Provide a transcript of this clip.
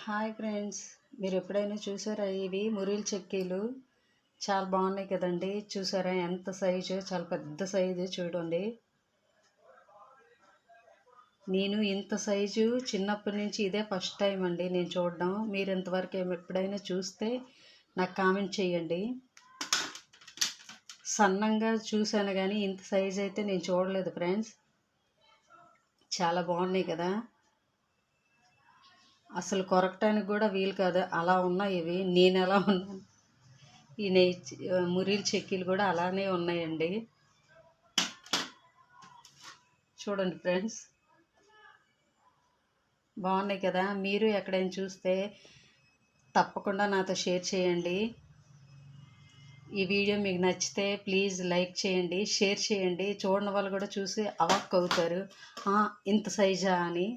Hi friends, మీరు ఎప్పుడైనా చూసారా? ఇవి మురీలు చెక్కీలు చాలా బాగున్నాయి కదండి. చూసారా ఎంత సైజు? చాలా పెద్ద సైజు చూడండి. నేను ఇంత సైజు చిన్నప్పటి నుంచి ఇదే ఫస్ట్ టైం అండి నేను చూడడం. మీరు ఇంతవరకు ఎప్పుడైనా చూస్తే నాకు కామెంట్ చేయండి. సన్నంగా చూశాను కానీ ఇంత సైజు అయితే నేను చూడలేదు ఫ్రెండ్స్. చాలా బాగున్నాయి కదా, అసలు కొరకటానికి కూడా వీలు కాదు, అలా ఉన్నాయి ఇవి. నేను ఎలా ఉన్నాను, ఈ మురీలు చెక్కీలు కూడా అలానే ఉన్నాయండి. చూడండి ఫ్రెండ్స్, బాగున్నాయి కదా. మీరు ఎక్కడైనా చూస్తే తప్పకుండా నాతో షేర్ చేయండి. ఈ వీడియో మీకు నచ్చితే ప్లీజ్ లైక్ చేయండి, షేర్ చేయండి. చూడని వాళ్ళు కూడా చూసి అవాక్ అవుతారు, ఇంత సైజా అని.